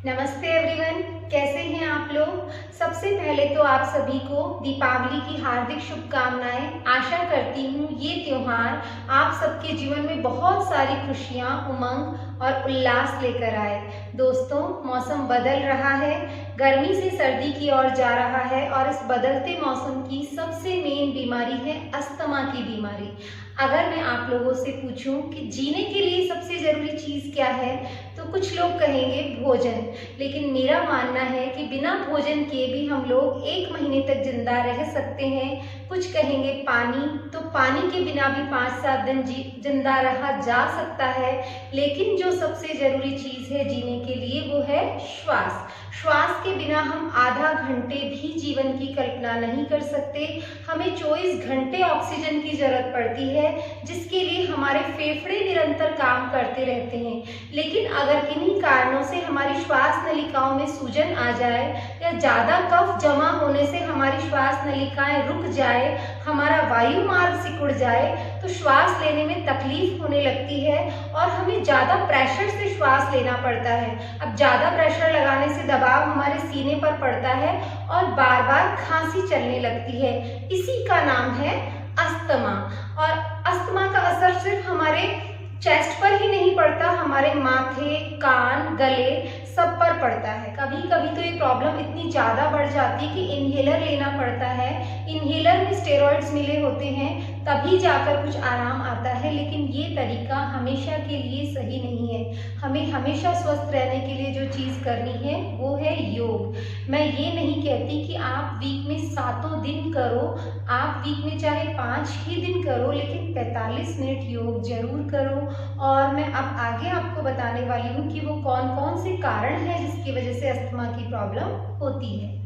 नमस्ते एवरीवन, कैसे हैं आप लोग। सबसे पहले तो आप सभी को दीपावली की हार्दिक शुभकामनाएं। आशा करती हूँ ये त्योहार आप सबके जीवन में बहुत सारी खुशियाँ, उमंग और उल्लास लेकर आए। दोस्तों, मौसम बदल रहा है, गर्मी से सर्दी की ओर जा रहा है और इस बदलते मौसम की सबसे मेन बीमारी है अस्थमा की बीमारी। अगर मैं आप लोगों से पूछूं कि जीने के लिए सबसे जरूरी चीज क्या है, तो कुछ लोग कहेंगे भोजन। लेकिन मेरा मानना है कि बिना भोजन के भी हम लोग 1 महीने तक जिंदा रह सकते हैं। कुछ कहेंगे पानी, तो पानी के बिना भी 5-7 दिन जिंदा रहा जा सकता है। लेकिन जो सबसे जरूरी चीज है जीने के लिए वो है श्वास। श्वास के बिना हम आधा घंटे भी जीवन की कल्पना नहीं कर सकते। हमें 24 घंटे ऑक्सीजन की जरूरत पड़ती है, जिसके लिए हमारे फेफड़े निरंतर काम करते रहते हैं। लेकिन अगर किन्हीं कारणों से हमारी श्वास नलिकाओं में सूजन आ जाए या ज्यादा कफ जमा होने से हमारी श्वास नलिकाएं रुक जाए, हमारा वायु मार्ग सिकुड़ जाए, तो श्वास लेने में तकलीफ होने लगती है और हमें ज्यादा प्रेशर से श्वास लेना पड़ता है। अब ज्यादा प्रेशर लगाने से दबाव हमारे सीने पर पड़ता है और बार बार खांसी चलने लगती है। इसी का नाम है अस्थमा। और अस्थमा का असर सिर्फ हमारे चेस्ट पर ही नहीं पड़ता, हमारे माथे, कान, गले सब पर पड़ता है। कभी कभी तो ये प्रॉब्लम इतनी ज्यादा बढ़ जाती है कि इनहेलर लेना पड़ता है। इनहेलर में स्टेरॉइड्स मिले होते हैं, तभी जाकर कुछ आराम आता है। लेकिन ये तरीका हमेशा के लिए सही नहीं है। हमें हमेशा स्वस्थ रहने के लिए जो चीज करनी है वो है योग। मैं ये नहीं कहती कि आप वीक में 7 दिन करो, आप वीक में चाहे 5 ही दिन करो, लेकिन 45 मिनट योग जरूर करो। और मैं अब आगे आपको बताने वाली हूँ कि वो कौन कौन से कारण है जिसकी वजह से अस्थमा की प्रॉब्लम होती है।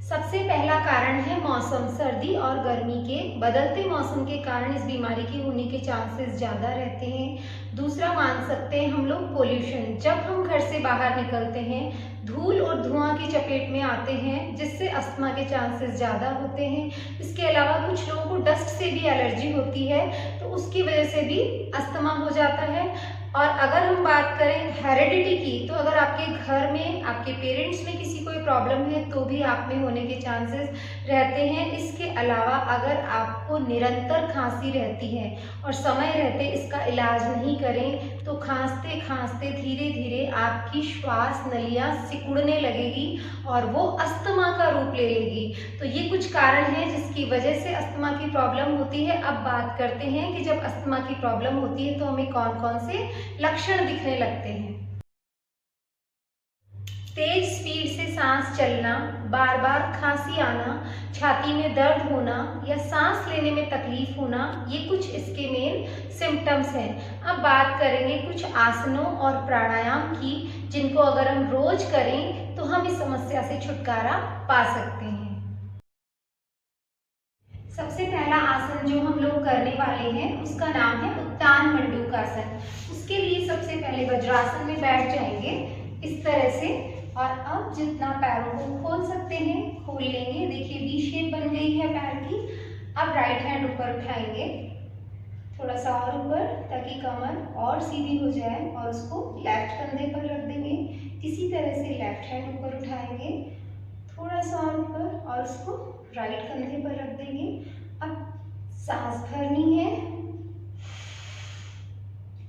सबसे पहला कारण है मौसम। सर्दी और गर्मी के बदलते मौसम के कारण इस बीमारी के होने के चांसेस ज़्यादा रहते हैं। दूसरा मान सकते हैं हम लोग पोल्यूशन। जब हम घर से बाहर निकलते हैं, धूल और धुआं की चपेट में आते हैं, जिससे अस्थमा के चांसेस ज़्यादा होते हैं। इसके अलावा कुछ लोगों को डस्ट से भी एलर्जी होती है, तो उसकी वजह से भी अस्थमा हो जाता है। और अगर हम बात करें हेरिडिटी की, तो अगर आपके घर में आपके पेरेंट्स में किसी को प्रॉब्लम है तो भी आप में होने के चांसेस रहते हैं। इसके अलावा अगर आपको निरंतर खांसी रहती है और समय रहते इसका इलाज नहीं करें, तो खांसते खांसते धीरे धीरे आपकी श्वास नलियां सिकुड़ने लगेगी और वो अस्थमा का रूप ले लेगी। तो ये कुछ कारण है जिसकी वजह से अस्थमा की प्रॉब्लम होती है। अब बात करते हैं कि जब अस्थमा की प्रॉब्लम होती है तो हमें कौन कौन से लक्षण दिखने लगते हैं। तेज स्पीड से सांस चलना, बार बार खांसी आना, छाती में दर्द होना या सांस लेने में तकलीफ होना, ये कुछ इसके मेन सिम्टम्स हैं। अब बात करेंगे कुछ आसनों और प्राणायाम की, जिनको अगर हम रोज करें तो हम इस समस्या से छुटकारा पा सकते हैं। सबसे पहला आसन जो हम लोग करने वाले हैं उसका नाम है उत्तान मंडूकासन। उसके लिए सबसे पहले वज्रासन में बैठ जाएंगे इस तरह से, और अब जितना पैरों को खोल सकते हैं खोल लेंगे। देखिए वी शेप बन गई है पैर की। अब राइट हैंड ऊपर उठाएंगे, थोड़ा सा और ऊपर, ताकि कमर और सीधी हो जाए, और उसको लेफ्ट कंधे पर रख देंगे। इसी तरह से लेफ्ट हैंड ऊपर उठाएंगे, थोड़ा सा और ऊपर, और उसको राइट कंधे पर रख देंगे। अब सांस भरनी है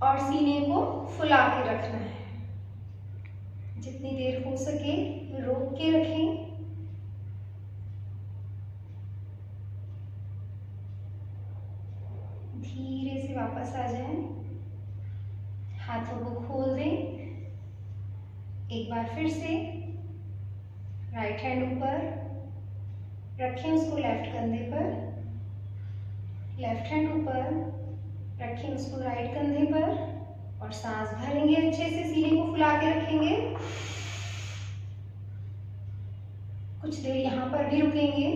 और सीने को फुला के रखना है। जितनी देर हो सके रोक के रखें। धीरे से वापस आ जाएं, हाथों को खोल दें। एक बार फिर से राइट हैंड ऊपर रखें, उसको लेफ्ट कंधे पर, लेफ्ट हैंड ऊपर रखें, उसको राइट कंधे पर, और सांस भरेंगे अच्छे से, सीने को फुला के रखेंगे। कुछ देर यहाँ पर भी रुकेंगे।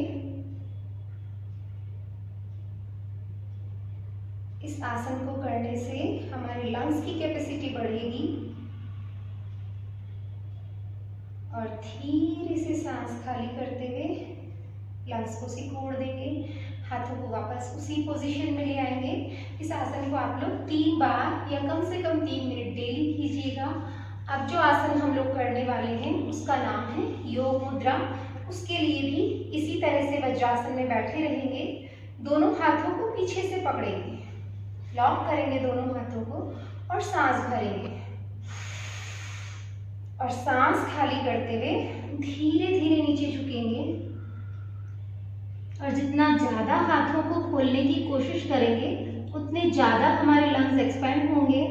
इस आसन को करने से हमारे लंग्स की कैपेसिटी बढ़ेगी और धीरे से सांस खाली करते हुए लंग्स को सिकोड़ देंगे। हाथों को वापस उसी पोजीशन में ले आएंगे। इस आसन को आप लोग 3 बार या कम से कम 3 मिनट डेली कीजिएगा। अब जो आसन हम लोग करने वाले हैं उसका नाम है योग मुद्रा। उसके लिए भी इसी तरह से वज्रासन में बैठे रहेंगे, दोनों हाथों को पीछे से पकड़ेंगे, लॉक करेंगे दोनों हाथों को और सांस भरेंगे और सांस खाली करते हुए धीरे धीरे नीचे झुकेंगे और जितना ज्यादा हाथों को खोलने की कोशिश करेंगे उतने ज्यादा हमारे लंग्स एक्सपेंड होंगे,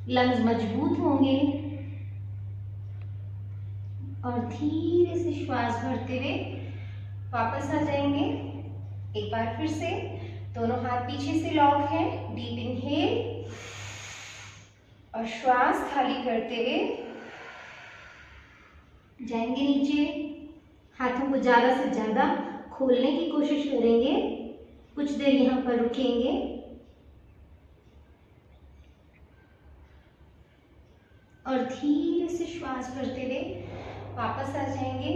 लंग्स मजबूत होंगे और धीरे से श्वास भरते हुए वापस आ जाएंगे। एक बार फिर से दोनों हाथ पीछे से लॉक है, डीप इनहेल और श्वास खाली करते हुए जाएंगे नीचे। हाथों को ज्यादा से ज्यादा खोलने की कोशिश करेंगे, कुछ देर यहाँ पर रुकेंगे और धीरे से श्वास भरते हुए वापस आ जाएंगे।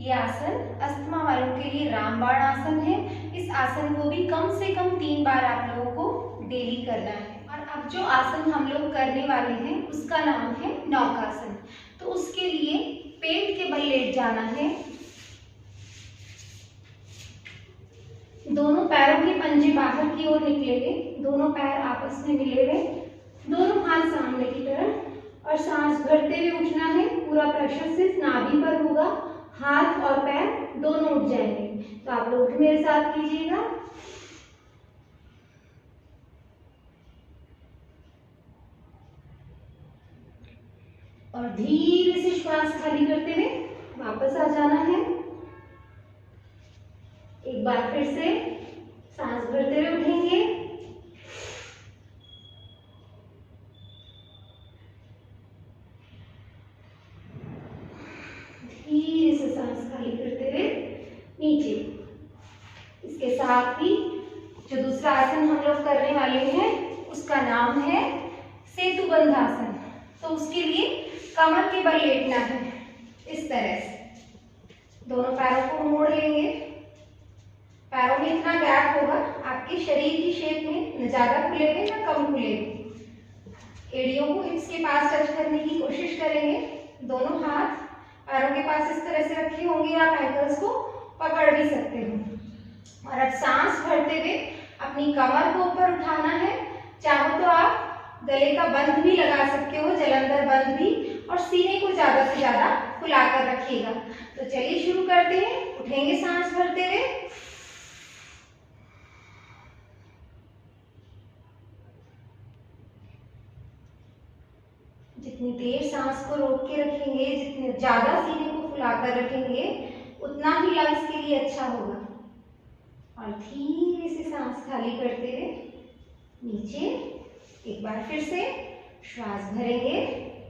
ये आसन अस्थमा वालों के लिए रामबाण आसन है। इस आसन को भी कम से कम 3 बार आप लोगों को डेली करना है। और अब जो आसन हम लोग करने वाले हैं उसका नाम है नौकासन। तो उसके लिए पेट के बल लेट जाना है, दोनों पैरों के पंजे बाहर की ओर निकलेंगे, दोनों पैर आपस में मिले हुए, दोनों हाथ सामने की तरफ और सांस भरते हुए उठना है। पूरा प्रेशर सिर्फ नाभि पर होगा, हाथ और पैर दोनों उठ जाएंगे। तो आप लोग भी मेरे साथ कीजिएगा। और धीरे से श्वास खाली करते हुए वापस आ जाना है। एक बार फिर से सांस भरते हुए उठेंगे, धीरे से सांस खाली करते हुए नीचे। इसके साथ ही जो दूसरा आसन हम लोग करने वाले हैं उसका नाम है सेतुबंध आसन। तो उसके लिए कमर के बल लेटना है, इस तरह से दोनों पैरों को मोड़ लेंगे। पैरों में इतना गैप होगा आपके शरीर की शेप में, न ज्यादा खुलेंगे न कम खुलेंगे। एड़ियों को हिप्स के पास टच करने की कोशिश करेंगे। दोनों हाथ पैरों के पास इस तरह से रखे होंगे, आप एंकल्स को पकड़ भी सकते हो। और अब सांस भरते हुए अपनी कमर को ऊपर उठाना है। चाहो तो आप गले का बंध भी लगा सकते हो, जलंधर बंध भी, और सीने को ज्यादा से ज्यादा फुलाकर रखिएगा। तो चलिए शुरू करते हैं। उठेंगे सांस भरते हुए, जितनी देर सांस को रोक के रखेंगे, जितने ज्यादा सीने को फुलाकर रखेंगे उतना ही लंग्स के लिए अच्छा होगा। और धीरे से सांस खाली करते हुए नीचे। एक बार फिर से श्वास भरेंगे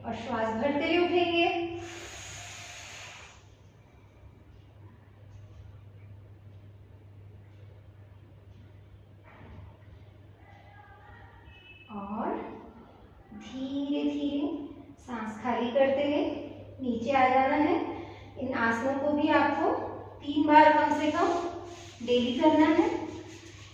और श्वास भरते हुए उठेंगे। और धीरे धीरे सांस खाली करते हुए नीचे आ जाना है। इन आसनों को भी आपको 3 बार कम से कम डेली करना है।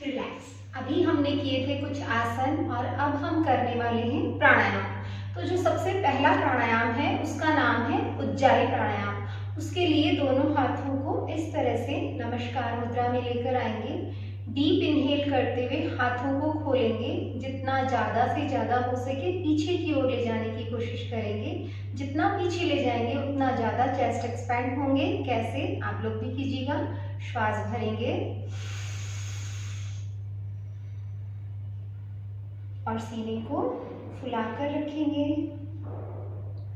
रिलैक्स। अभी हमने किए थे कुछ आसन और अब हम करने वाले हैं प्राणायाम। तो जो सबसे पहला प्राणायाम है उसका नाम है उज्जाई प्राणायाम। उसके लिए दोनों हाथों को इस तरह से नमस्कार मुद्रा में लेकर आएंगे। डीप इनहेल करते हुए हाथों को खोलेंगे, जितना ज्यादा से ज्यादा हो सके पीछे की ओर ले जाने की कोशिश करेंगे। जितना पीछे ले जाएंगे उतना ज्यादा चेस्ट एक्सपैंड होंगे। कैसे, आप लोग भी कीजिएगा। श्वास भरेंगे और सीने को फुलाकर रखेंगे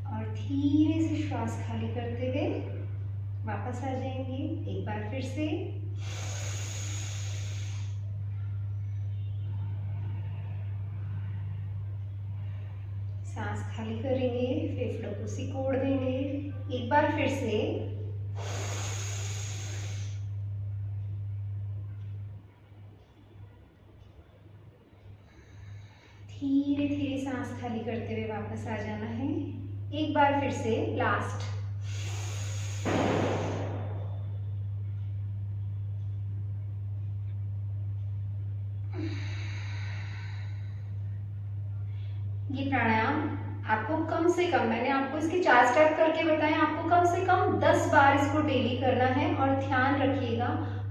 और धीरे से श्वास खाली करते हुए वापस आ जाएंगे। एक बार फिर से सांस खाली करेंगे, फेफड़ों को सिकोड़ देंगे। एक बार फिर से धीरे धीरे सांस खाली करते हुए वापस आ जाना है। एक बार फिर से लास्ट। ये प्राणायाम आपको कम से कम, मैंने आपको इसके 4 स्टेप करके बताएं, आपको कम से कम 10 बार इसको डेली करना है। और ध्यान रखिएगा,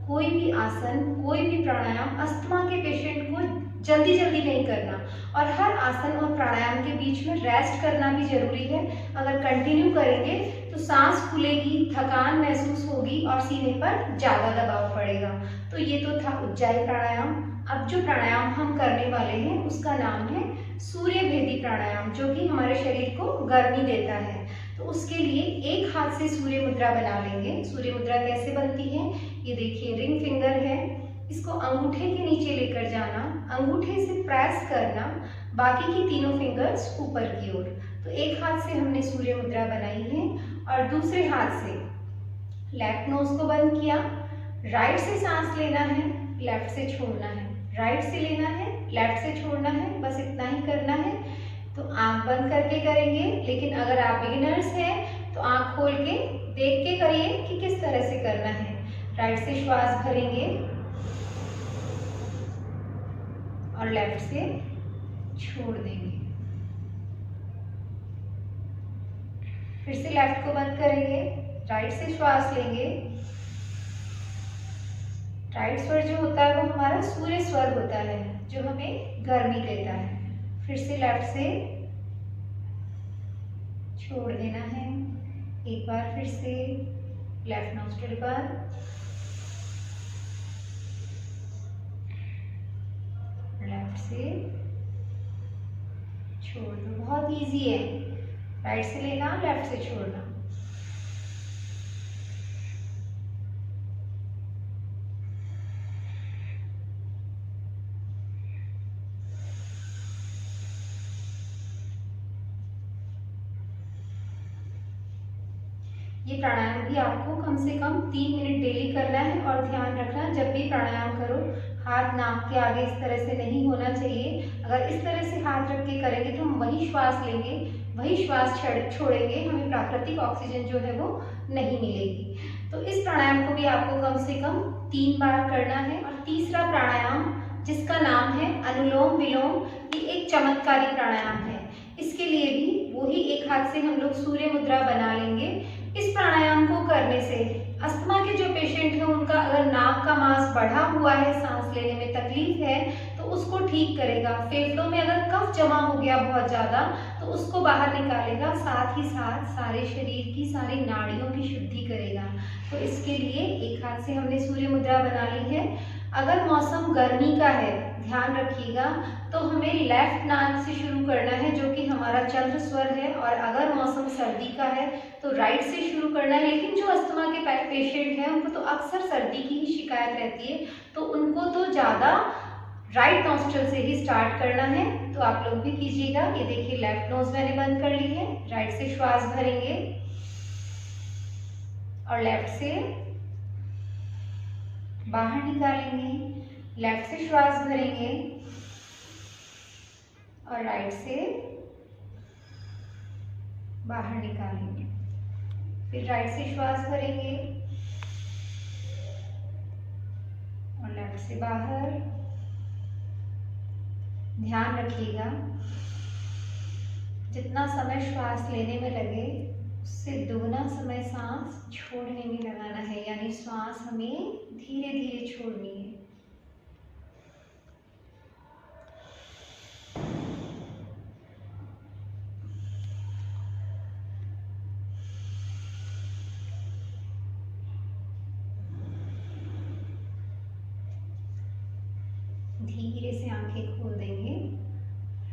कोई भी आसन, कोई भी प्राणायाम अस्थमा के पेशेंट को जल्दी जल्दी नहीं करना, और हर आसन और प्राणायाम के बीच में रेस्ट करना भी जरूरी है। अगर कंटिन्यू करेंगे तो सांस फूलेगी, थकान महसूस होगी और सीने पर ज्यादा दबाव पड़ेगा। तो ये तो था उज्जाई प्राणायाम। अब जो प्राणायाम हम करने वाले हैं उसका नाम है सूर्य भेदी प्राणायाम, जो कि हमारे शरीर को गर्मी देता है। तो उसके लिए एक हाथ से सूर्य मुद्रा बना लेंगे। सूर्य मुद्रा कैसे बनती है, ये देखिए, रिंग फिंगर है, इसको अंगूठे के नीचे लेकर जाना, अंगूठे से प्रेस करना, बाकी की तीनों फिंगर्स ऊपर की ओर। तो एक हाथ से हमने सूर्य मुद्रा बनाई है और दूसरे हाथ से लेफ्ट नोज को बंद किया, राइट से सांस लेना है, लेफ्ट से छोड़ना है, राइट से लेना है, लेफ्ट से छोड़ना है, बस इतना ही करना है। तो आंख बंद करके करेंगे, लेकिन अगर आप बिगिनर्स हैं तो आंख खोल के देख के करिए कि किस तरह से करना है। राइट से श्वास भरेंगे और लेफ्ट से छोड़ देंगे। फिर से लेफ्ट को बंद करेंगे, राइट से श्वास लेंगे। राइट स्वर जो होता है वो हमारा सूर्य स्वर होता है, जो हमें गर्मी देता है। फिर से लेफ्ट से छोड़ देना है। एक बार फिर से लेफ्ट नोस्ट्रिल पर, लेफ्ट से छोड़ दो। बहुत इजी है, राइट से लेना, लेफ्ट से छोड़ना। ये प्राणायाम भी आपको कम से कम 3 मिनट डेली करना है। और ध्यान रखना, जब भी प्राणायाम करो हाथ नाक के आगे इस तरह से नहीं होना चाहिए। अगर इस तरह से हाथ रख के करेंगे तो हम वही श्वास लेंगे, वही श्वास छोड़ेंगे, हमें प्राकृतिक ऑक्सीजन जो है वो नहीं मिलेगी। तो इस प्राणायाम को भी आपको कम से कम 3 बार करना है। और तीसरा प्राणायाम, जिसका नाम है अनुलोम विलोम, ये एक चमत्कारी प्राणायाम है। इसके लिए भी वही एक हाथ से हम लोग सूर्य मुद्रा बना लेंगे। इस प्राणायाम को करने से अस्थमा के जो पेशेंट हैं उनका अगर नाक का मांस बढ़ा हुआ है, सांस लेने में तकलीफ है, तो उसको ठीक करेगा। फेफड़ों में अगर कफ जमा हो गया बहुत ज्यादा तो उसको बाहर निकालेगा, साथ ही साथ सारे शरीर की सारी नाड़ियों की शुद्धि करेगा। तो इसके लिए एक हाथ से हमने सूर्य मुद्रा बना ली है। अगर मौसम गर्मी का है, ध्यान रखिएगा, तो हमें लेफ्ट नाक से शुरू करना है, जो कि हमारा चंद्र स्वर है। और अगर मौसम सर्दी का है तो राइट से शुरू करना है। लेकिन जो अस्थमा के पेशेंट हैं उनको तो अक्सर सर्दी की ही शिकायत रहती है, तो उनको तो ज़्यादा राइट नॉस्ट्रल से ही स्टार्ट करना है। तो आप लोग भी कीजिएगा। ये देखिए, लेफ्ट नोज मैंने बंद कर ली है, राइट से श्वास भरेंगे और लेफ्ट से बाहर निकालेंगे, लेफ्ट से श्वास भरेंगे और राइट से बाहर निकालेंगे। फिर राइट से श्वास भरेंगे और लेफ्ट से बाहर। ध्यान रखिएगा, जितना समय श्वास लेने में लगे उससे दुगना समय सांस छोड़ने में लगाना है, यानी श्वास हमें धीरे धीरे छोड़नी है। धीरे से आंखें खोल देंगे,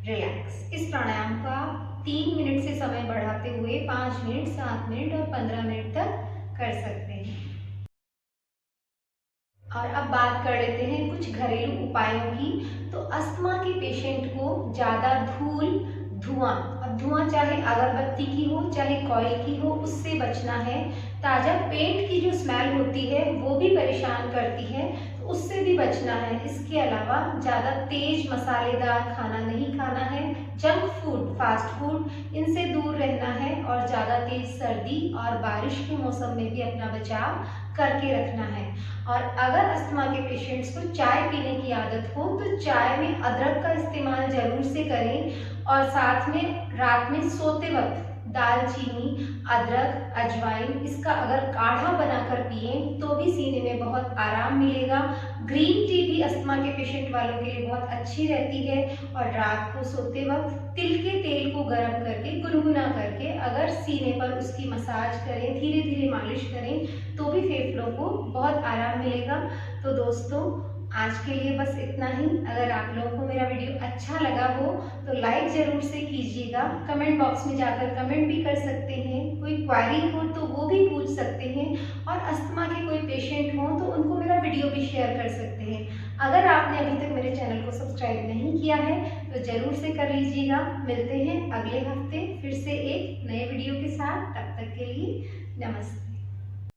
रिलैक्स। इस प्राणायाम का 3 मिनट से समय बढ़ाते हुए 5 मिनट, 7 मिनट और 15 मिनट तक कर सकते हैं। और अब बात कर लेते हैं कुछ घरेलू उपायों की। तो अस्थमा के पेशेंट को ज़्यादा धूल, धुआं, अब धुआं चाहे अगरबत्ती की हो चाहे कॉइल की हो, उससे बचना है। ताज़ा पेंट की जो स्मेल होती है वो भी परेशान करती है, तो उससे भी बचना है। इसके अलावा ज़्यादा तेज मसालेदार खाना नहीं खाना है। जंक फूड, फास्ट फूड इनसे दूर रहना है और ज़्यादा तेज सर्दी और बारिश के मौसम में भी अपना बचाव करके रखना है। और अगर अस्थमा के पेशेंट्स को चाय पीने की आदत हो तो चाय में अदरक का इस्तेमाल जरूर से करें और साथ में रात में सोते वक्त दालचीनी, अदरक, अजवाइन इसका अगर काढ़ा बनाकर पिए तो भी सीने में बहुत आराम मिलेगा। ग्रीन टी भी अस्थमा के पेशेंट वालों के लिए बहुत अच्छी रहती है और रात को सोते वक्त तिल के तेल को गर्म करके गुनगुना करके अगर सीने पर उसकी मसाज करें, धीरे धीरे मालिश करें तो भी फेफड़ों को बहुत आराम मिलेगा। तो दोस्तों आज के लिए बस इतना ही। अगर आप लोगों को मेरा वीडियो अच्छा लगा हो तो लाइक ज़रूर से कीजिएगा। कमेंट बॉक्स में जाकर कमेंट भी कर सकते हैं, कोई क्वेरी हो तो वो भी पूछ सकते हैं और अस्थमा के कोई पेशेंट हो तो उनको मेरा वीडियो भी शेयर कर सकते हैं। अगर आपने अभी तक मेरे चैनल को सब्सक्राइब नहीं किया है तो ज़रूर से कर लीजिएगा। मिलते हैं अगले हफ्ते फिर से एक नए वीडियो के साथ। तब तक के लिए नमस्ते।